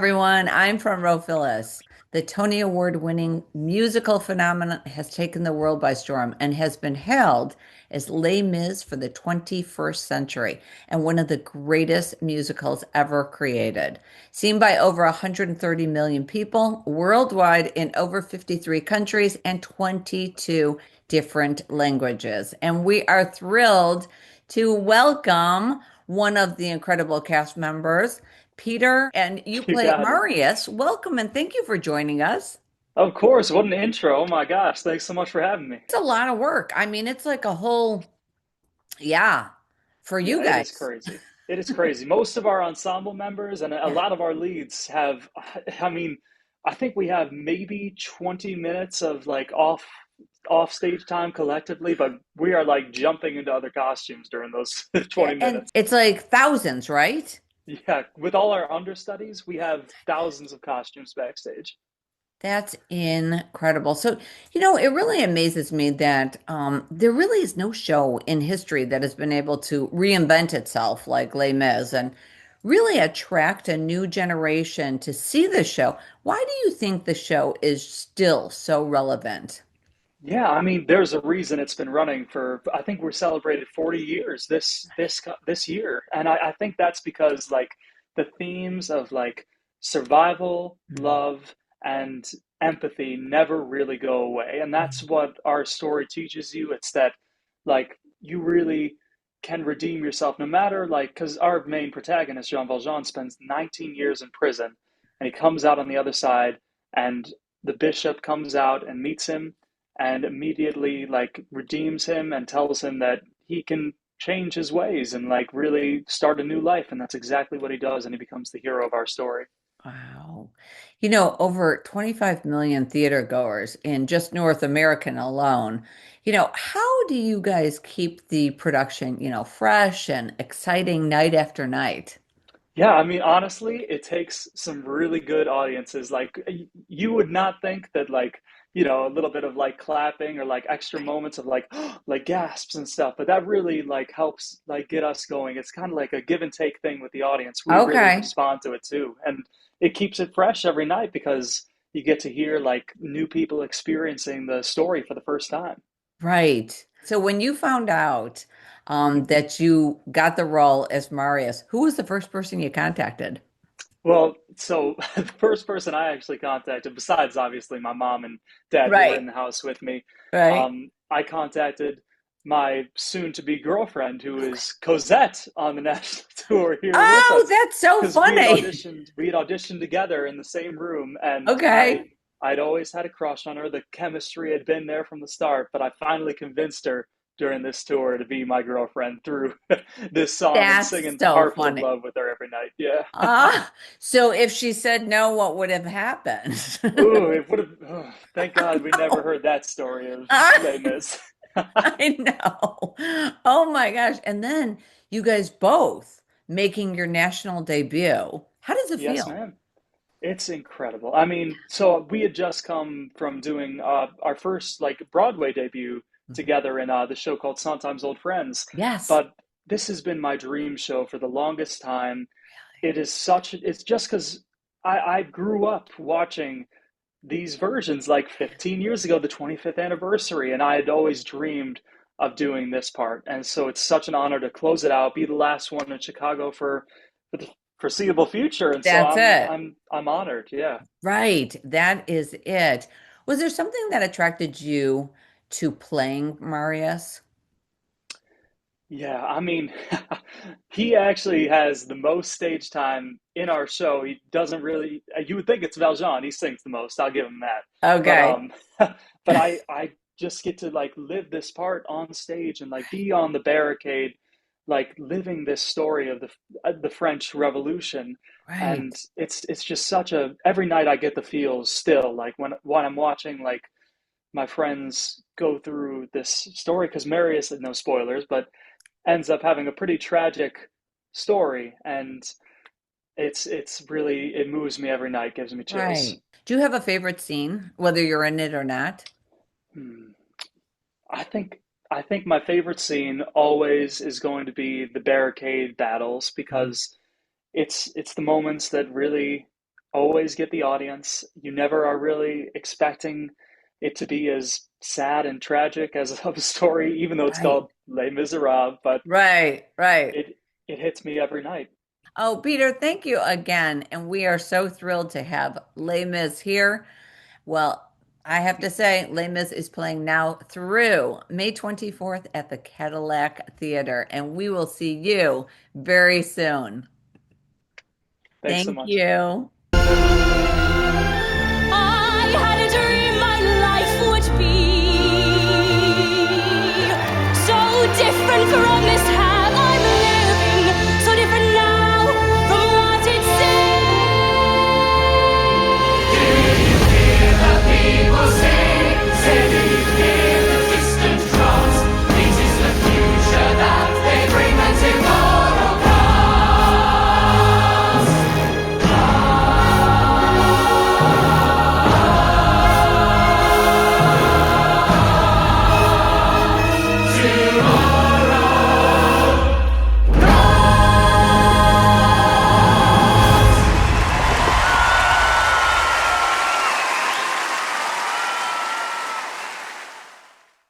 everyone. I'm from Phyllis. The Tony Award winning musical phenomenon has taken the world by storm and has been hailed as Les Mis for the 21st century and one of the greatest musicals ever created. Seen by over 130 million people worldwide in over 53 countries and 22 different languages. And we are thrilled to welcome one of the incredible cast members. Peter, and you You play got it. Marius. Welcome and thank you for joining us. Of course, what an intro. Oh my gosh, thanks so much for having me. It's a lot of work. I mean, it's like a whole, yeah, for you Yeah, it is guys. crazy. It is crazy. Most of our ensemble members and a Yeah. lot of our leads have, I mean, I think we have maybe 20 minutes of like off stage time collectively, but we are like jumping into other costumes during those 20 And minutes. it's like thousands, right? Yeah, with all our understudies, we have thousands of costumes backstage. That's incredible. So, it really amazes me that there really is no show in history that has been able to reinvent itself like Les Mis and really attract a new generation to see the show. Why do you think the show is still so relevant? Yeah, I mean, there's a reason it's been running for, I think we're celebrated 40 years this year. And I think that's because like the themes of like survival, Mm. love, and empathy never really go away. And that's what our story teaches you. It's that like you really can redeem yourself no matter like because our main protagonist, Jean Valjean, spends 19 years in prison and he comes out on the other side and the bishop comes out and meets him and immediately like redeems him and tells him that he can change his ways and like really start a new life, and that's exactly what he does, and he becomes the hero of our story. Wow. Over 25 million theater goers in just North America alone. How do you guys keep the production, fresh and exciting night after night? Yeah, I mean, honestly, it takes some really good audiences. Like, you would not think that, like, a little bit of like clapping or like extra moments of like, like gasps and stuff, but that really like helps like get us going. It's kind of like a give and take thing with the audience. We really Okay. respond to it too, and it keeps it fresh every night because you get to hear like new people experiencing the story for the first time. Right. So when you found out that you got the role as Marius, who was the first person you contacted? Well, so the first person I actually contacted, besides obviously my mom and dad who were Right. in the house with me, Right. I contacted my soon-to-be girlfriend, who is Cosette on the national tour here with Oh, us, that's so because funny. we had auditioned together in the same room, and Okay. I'd always had a crush on her. The chemistry had been there from the start, but I finally convinced her during this tour to be my girlfriend through this song and That's singing so Heart Full of funny. Love with her every night. Yeah. So if she said no, what would have happened? Ooh, it would have. Oh, thank God we never No. heard that story of Les Ah, Mis. I know. Oh my gosh. And then you guys both making your national debut. How does it Yes, feel? ma'am. It's incredible. I mean, so we had just come from doing our first like Broadway debut Mhm. together in the show called Sometimes Old Friends, Yes. but this has been my dream show for the longest time. It is such. It's just because I grew up watching these versions like 15 years ago, the 25th anniversary, and I had always dreamed of doing this part. And so it's such an honor to close it out, be the last one in Chicago for the foreseeable future. And so That's it. I'm honored. Yeah. Right. That is it. Was there something that attracted you to playing Marius? Yeah, I mean, he actually has the most stage time in our show. He doesn't really, you would think it's Valjean. He sings the most. I'll give him that. But Okay. but I just get to like live this part on stage and like be on the barricade, like living this story of the French Revolution. And Right. it's just such a every night I get the feels still like when I'm watching like my friends go through this story because Marius, no spoilers, but ends up having a pretty tragic story, and it's really it moves me every night, gives me chills. Right. Do you have a favorite scene, whether you're in it or not? Hmm. I think I think my favorite scene always is going to be the barricade battles Mhm. because it's the moments that really always get the audience. You never are really expecting it to be as sad and tragic as of a story, even though it's Right. called Les Miserables, but Right, right. it hits me every night. Oh, Peter, thank you again. And we are so thrilled to have Les Mis here. Well, I have to say, Les Mis is playing now through May 24th at the Cadillac Theater, and we will see you very soon. Thanks so Thank much. you.